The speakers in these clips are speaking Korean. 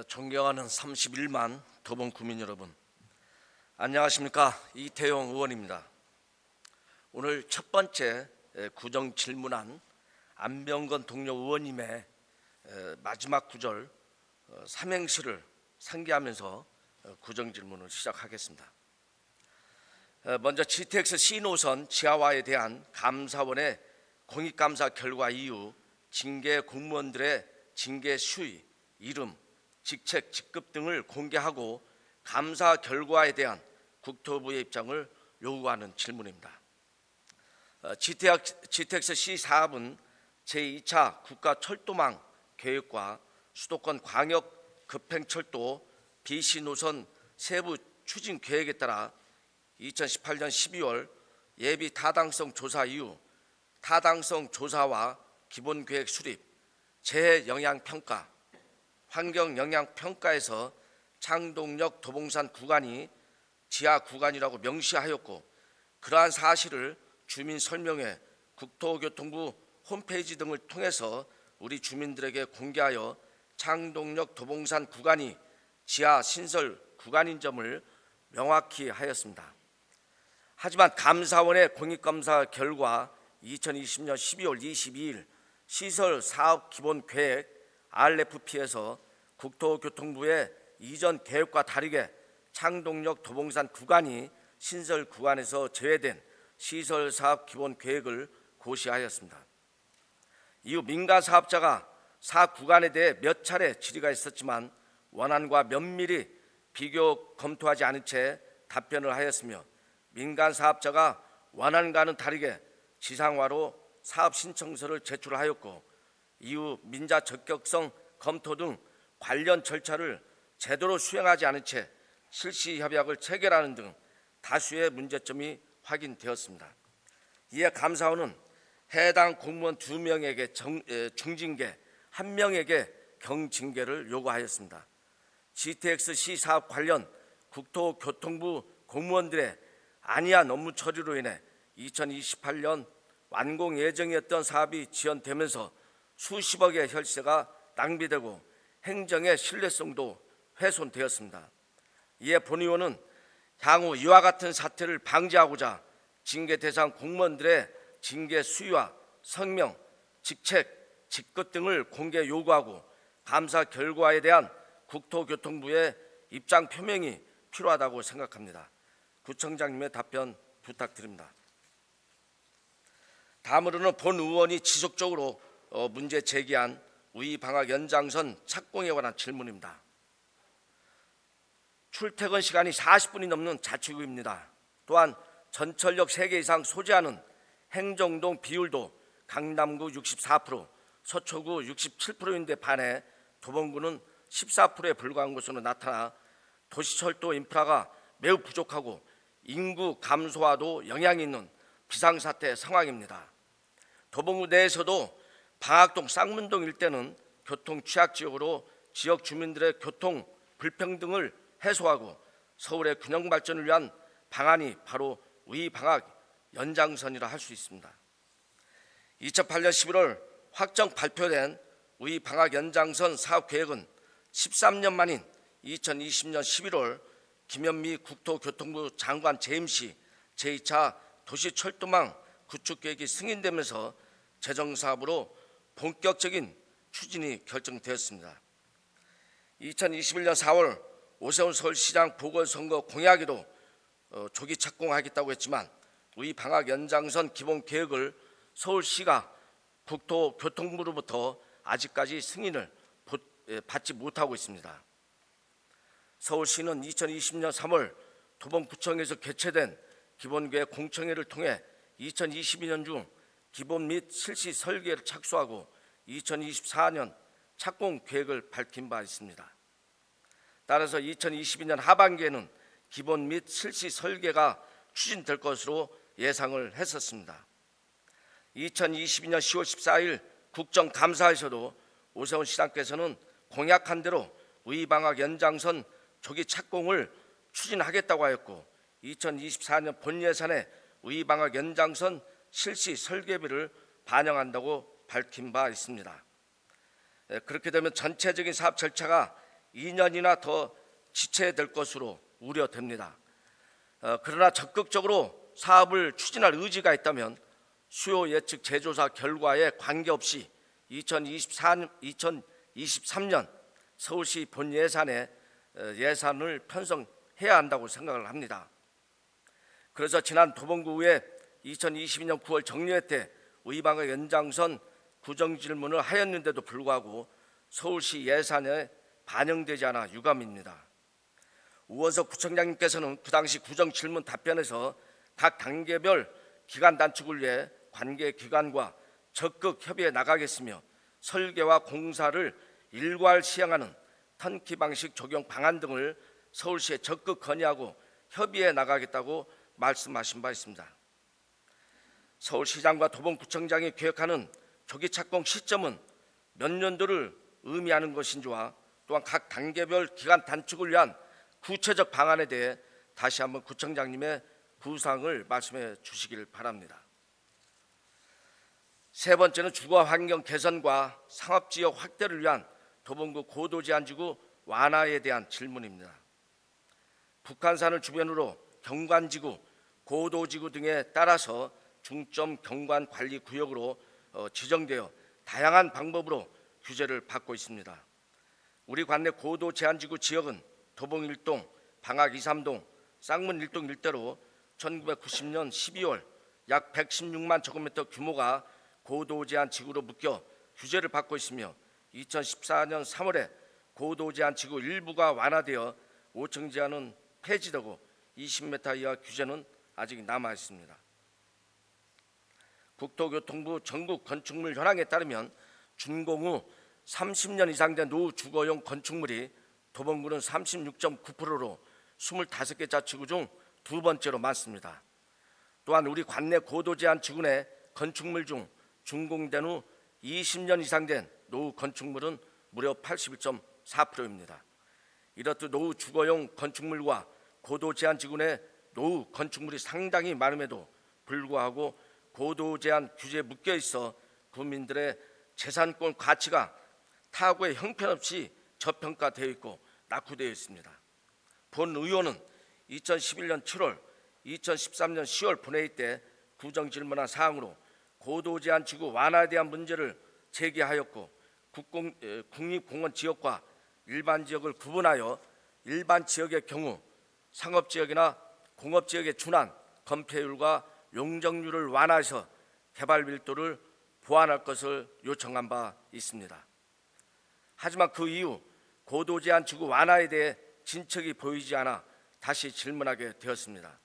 존경하는 31만 도봉 구민 여러분, 안녕하십니까? 이태용 의원입니다. 오늘 첫 번째 구정 질문한 안병건 동료 의원님의 마지막 구절 삼행시를 상기하면서 구정 질문을 시작하겠습니다. 먼저 GTX C노선 지하화에 대한 감사원의 공익감사 결과 이후 징계 공무원들의 징계 수위, 이름, 직책, 직급 등을 공개하고 감사 결과에 대한 국토부의 입장을 요구하는 질문입니다. GTX C 사업은 제2차 국가철도망 계획과 수도권 광역 급행철도 BC 노선 세부 추진 계획에 따라 2018년 12월 예비 타당성 조사 이후 타당성 조사와 기본계획 수립, 재해영향평가, 환경영향평가에서 창동역 도봉산 구간이 지하 구간이라고 명시하였고, 그러한 사실을 주민 설명회, 국토교통부 홈페이지 등을 통해서 우리 주민들에게 공개하여 창동역 도봉산 구간이 지하 신설 구간인 점을 명확히 하였습니다. 하지만 감사원의 공익감사 결과 2020년 12월 22일 시설 사업 기본 계획 RFP에서 국토교통부의 이전 계획과 다르게 창동역 도봉산 구간이 신설 구간에서 제외된 시설 사업 기본 계획을 고시하였습니다. 이후 민간 사업자가 사 구간에 대해 몇 차례 질의가 있었지만 원안과 면밀히 비교 검토하지 않은 채 답변을 하였으며, 민간 사업자가 원안과는 다르게 지상화로 사업 신청서를 제출하였고, 이후 민자 적격성 검토 등 관련 절차를 제대로 수행하지 않은 채 실시 협약을 체결하는 등 다수의 문제점이 확인되었습니다. 이에 감사원은 해당 공무원 2명에게 중징계, 1명에게 경징계를 요구하였습니다. GTX-C 사업 관련 국토교통부 공무원들의 안이한 업무 처리로 인해 2028년 완공 예정이었던 사업이 지연되면서 수십억의 혈세가 낭비되고 행정의 신뢰성도 훼손되었습니다. 이에 본 의원은 향후 이와 같은 사태를 방지하고자 징계 대상 공무원들의 징계 수위와 성명, 직책, 직급 등을 공개 요구하고 감사 결과에 대한 국토교통부의 입장 표명이 필요하다고 생각합니다. 구청장님의 답변 부탁드립니다. 다음으로는 본 의원이 지속적으로 문제 제기한 우이방학 연장선 착공에 관한 질문입니다. 출퇴근 시간이 40분이 넘는 자치구입니다. 또한 전철역 3개 이상 소지하는 행정동 비율도 강남구 64%, 서초구 67%인데 반해 도봉구는 14%에 불과한 것으로 나타나 도시철도 인프라가 매우 부족하고 인구 감소와도 영향이 있는 비상사태 상황입니다. 도봉구 내에서도 방학동, 쌍문동 일대는 교통 취약지역으로 지역 주민들의 교통 불평등을 해소하고 서울의 균형 발전을 위한 방안이 바로 우이방학 연장선이라 할 수 있습니다. 2008년 11월 확정 발표된 우이방학 연장선 사업 계획은 13년 만인 2020년 11월 김현미 국토교통부 장관 재임 시 제2차 도시철도망 구축계획이 승인되면서 재정사업으로 본격적인 추진이 결정되었습니다. 2021년 4월 오세훈 서울시장 보궐선거 공약에도 조기 착공하겠다고 했지만 우이방학 연장선 기본 계획을 서울시가 국토교통부로부터 아직까지 승인을 받지 못하고 있습니다. 서울시는 2020년 3월 도봉구청에서 개최된 기본계획 공청회를 통해 2022년 중 기본 및 실시 설계를 착수하고 2024년 착공 계획을 밝힌 바 있습니다. 따라서 2022년 하반기에는 기본 및 실시 설계가 추진될 것으로 예상을 했었습니다. 2022년 10월 14일 국정감사에서도 오세훈 시장께서는 공약한 대로 우이방학 연장선 조기 착공을 추진하겠다고 하였고, 2024년 본예산에 우이방학 연장선 실시 설계비를 반영한다고 밝힌 바 있습니다. 그렇게 되면 전체적인 사업 절차가 2년이나 더 지체될 것으로 우려됩니다. 그러나 적극적으로 사업을 추진할 의지가 있다면 수요 예측 재조사 결과에 관계없이 2023년 서울시 본 예산에 예산을 편성해야 한다고 생각을 합니다. 그래서 지난 도봉구의 2022년 9월 정례회 때 의방학 연장선 구정 질문을 하였는데도 불구하고 서울시 예산에 반영되지 않아 유감입니다. 우원석 구청장님께서는 그 당시 구정 질문 답변에서 각 단계별 기간 단축을 위해 관계 기관과 적극 협의해 나가겠으며 설계와 공사를 일괄 시행하는 턴키 방식 적용 방안 등을 서울시에 적극 건의하고 협의해 나가겠다고 말씀하신 바 있습니다. 서울시장과 도봉구청장이 계획하는 조기 착공 시점은 몇 년도를 의미하는 것인지와 또한 각 단계별 기간 단축을 위한 구체적 방안에 대해 다시 한번 구청장님의 구상을 말씀해 주시길 바랍니다. 세 번째는 주거 환경 개선과 상업지역 확대를 위한 도봉구 고도제한지구 완화에 대한 질문입니다. 북한산을 주변으로 경관지구, 고도지구 등에 따라서 중점 경관관리구역으로 지정되어 다양한 방법으로 규제를 받고 있습니다. 우리 관내 고도제한지구 지역은 도봉 1동, 방학 2, 3동, 쌍문 1동 일대로 1990년 12월 약 116만 제곱미터 규모가 고도제한지구로 묶여 규제를 받고 있으며 2014년 3월에 고도제한지구 일부가 완화되어 5층 제한은 폐지되고 20m 이하 규제는 아직 남아 있습니다. 국토교통부 전국 건축물 현황에 따르면 준공 후 30년 이상 된 노후 주거용 건축물이 도봉구는 36.9%로 25개 자치구 중 두 번째로 많습니다. 또한 우리 관내 고도제한 지구 내 건축물 중 준공된 후 20년 이상 된 노후 건축물은 무려 81.4%입니다. 이렇듯 노후 주거용 건축물과 고도제한 지구 내 노후 건축물이 상당히 많음에도 불구하고 고도제한 규제에 묶여 있어 국민들의 재산권 가치가 타구의 형편없이 저평가되어 있고 낙후되어 있습니다. 본 의원은 2011년 7월, 2013년 10월 본회의 때 구정질문한 사항으로 고도제한 지구 완화에 대한 문제를 제기하였고 국립공원 지역과 일반 지역을 구분하여 일반 지역의 경우 상업지역이나 공업지역에 준한 건폐율과 용적률을 완화해서 개발 밀도를 보완할 것을 요청한 바 있습니다. 하지만 그 이후 고도제한 지구 완화에 대해 진척이 보이지 않아 다시 질문하게 되었습니다.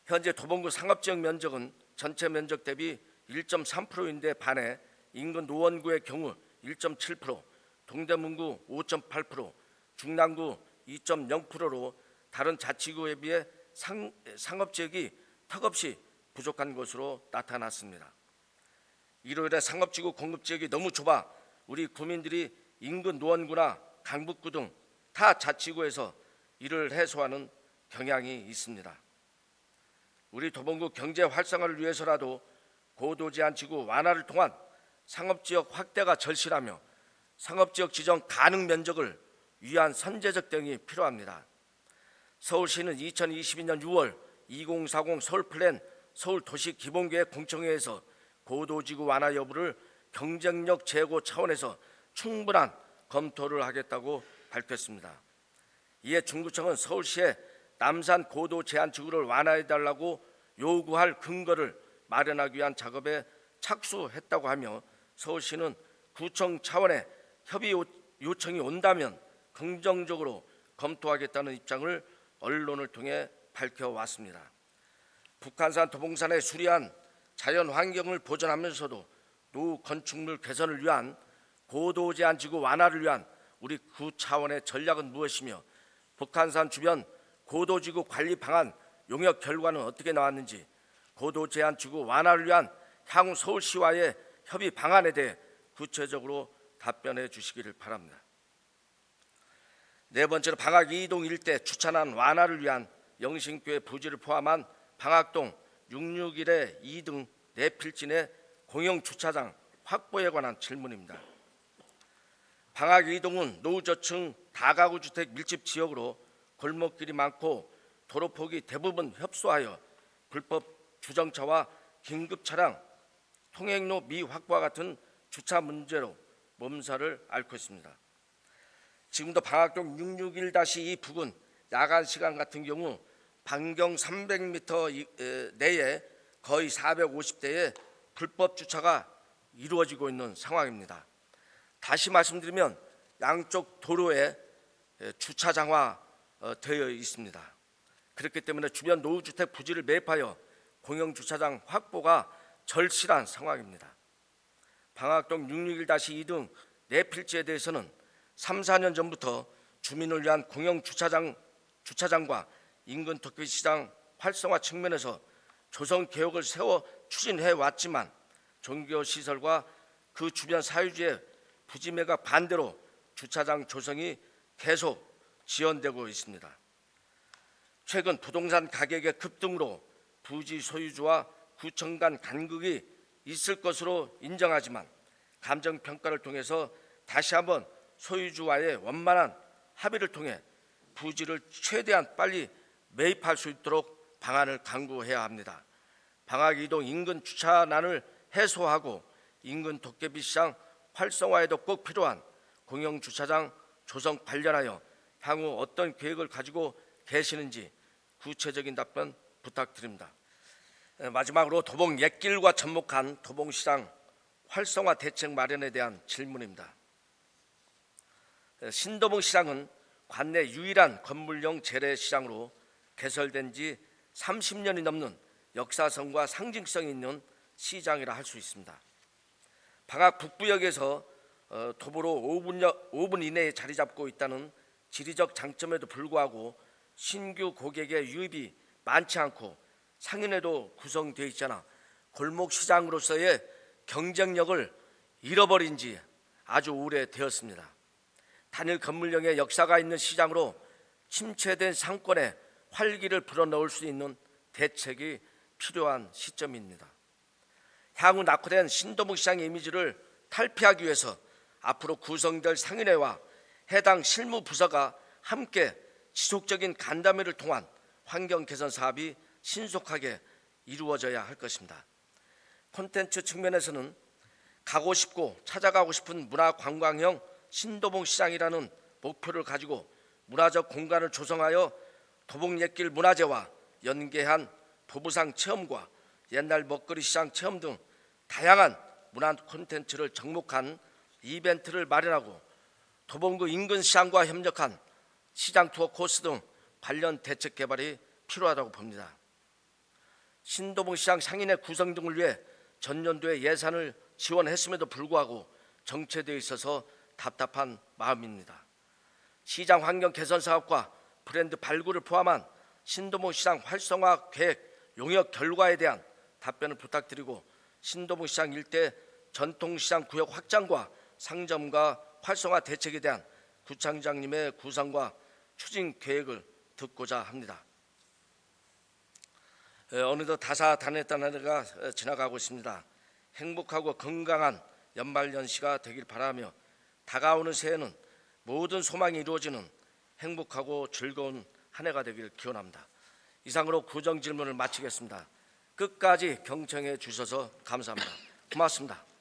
현재 도봉구 상업지역 면적은 전체 면적 대비 1.3%인데 반해 인근 노원구의 경우 1.7%, 동대문구 5.8%, 중랑구 2.0%로 다른 자치구에 비해 상업지역이 턱없이 부족한 것으로 나타났습니다. 이로 인해 상업지구 공급지역이 너무 좁아 우리 구민들이 인근 노원구나 강북구 등 타 자치구에서 이를 해소하는 경향이 있습니다. 우리 도봉구 경제 활성화를 위해서라도 고도제한 지구 완화를 통한 상업지역 확대가 절실하며 상업지역 지정 가능 면적을 위한 선제적 대응이 필요합니다. 서울시는 2022년 6월 2040 서울플랜 서울도시기본계획 공청회에서 고도지구 완화 여부를 경쟁력 제고 차원에서 충분한 검토를 하겠다고 밝혔습니다. 이에 중구청은 서울시에 남산 고도 제한 지구를 완화해달라고 요구할 근거를 마련하기 위한 작업에 착수했다고 하며 서울시는 구청 차원의 협의 요청이 온다면 긍정적으로 검토하겠다는 입장을 언론을 통해 밝혀왔습니다. 북한산 도봉산에 수리한 자연 환경을 보존하면서도 노후 건축물 개선을 위한 고도 제한 지구 완화를 위한 우리 구 차원의 전략은 무엇이며 북한산 주변 고도지구 관리 방안 용역 결과는 어떻게 나왔는지 고도 제한 지구 완화를 위한 향후 서울시와의 협의 방안에 대해 구체적으로 답변해 주시기를 바랍니다. 네 번째로 방학 2동 일대 추천한 완화를 위한 영신교회 부지를 포함한 방학동 661의 2등 내필진의 공영주차장 확보에 관한 질문입니다. 방학 2동은 노후저층 다가구 주택 밀집 지역으로 골목길이 많고 도로폭이 대부분 협소하여 불법 주정차와 긴급 차량 통행로 미확보와 같은 주차 문제로 몸살을 앓고 있습니다. 지금도 방학동 661-2 부근 야간 시간 같은 경우 반경 300m 내에 거의 450대의 불법 주차가 이루어지고 있는 상황입니다. 다시 말씀드리면 양쪽 도로에 주차장화 되어 있습니다. 그렇기 때문에 주변 노후주택 부지를 매입하여 공영주차장 확보가 절실한 상황입니다. 방학동 661-2 등 네 필지에 대해서는 3, 4년 전부터 주민을 위한 주차장과 인근 도쿄시장 활성화 측면에서 조성 계획을 세워 추진해 왔지만 종교시설과 그 주변 사유지의 부지매가 반대로 주차장 조성이 계속 지연되고 있습니다. 최근 부동산 가격의 급등으로 부지 소유주와 구청 간 간극이 있을 것으로 인정하지만 감정평가를 통해서 다시 한번 소유주와의 원만한 합의를 통해 부지를 최대한 빨리 매입할 수 있도록 방안을 강구해야 합니다. 방학 이동 인근 주차난을 해소하고 인근 도깨비시장 활성화에도 꼭 필요한 공영주차장 조성 관련하여 향후 어떤 계획을 가지고 계시는지 구체적인 답변 부탁드립니다. 마지막으로 도봉 옛길과 접목한 도봉시장 활성화 대책 마련에 대한 질문입니다. 신도봉시장은 관내 유일한 건물용 재래시장으로 개설된 지 30년이 넘는 역사성과 상징성이 있는 시장이라 할 수 있습니다. 방학 북부역에서 도보로 5분 이내에 자리 잡고 있다는 지리적 장점에도 불구하고 신규 고객의 유입이 많지 않고 상인에도 구성되어 있잖아 골목시장으로서의 경쟁력을 잃어버린 지 아주 오래되었습니다. 단일 건물형의 역사가 있는 시장으로 침체된 상권에 활기를 불어넣을 수 있는 대책이 필요한 시점입니다. 향후 낙후된 신도봉시장의 이미지를 탈피하기 위해서 앞으로 구성될 상인회와 해당 실무부서가 함께 지속적인 간담회를 통한 환경 개선 사업이 신속하게 이루어져야 할 것입니다. 콘텐츠 측면에서는 가고 싶고 찾아가고 싶은 문화관광형 신도봉시장이라는 목표를 가지고 문화적 공간을 조성하여 도봉옛길 문화재와 연계한 도부상 체험과 옛날 먹거리 시장 체험 등 다양한 문화 콘텐츠를 접목한 이벤트를 마련하고 도봉구 인근 시장과 협력한 시장 투어 코스 등 관련 대책 개발이 필요하다고 봅니다. 신도봉시장 상인의 구성 등을 위해 전년도에 예산을 지원했음에도 불구하고 정체되어 있어서 답답한 마음입니다. 시장 환경 개선 사업과 브랜드 발굴을 포함한 신도봉시장 활성화 계획 용역 결과에 대한 답변을 부탁드리고 신도봉시장 일대 전통시장 구역 확장과 상점과 활성화 대책에 대한 구청장님의 구상과 추진 계획을 듣고자 합니다. 어느덧 다사다난했던 한 해가 지나가고 있습니다. 행복하고 건강한 연말연시가 되길 바라며 다가오는 새해는 모든 소망이 이루어지는 행복하고 즐거운 한 해가 되길 기원합니다. 이상으로 구정 질문을 마치겠습니다. 끝까지 경청해 주셔서 감사합니다. 고맙습니다.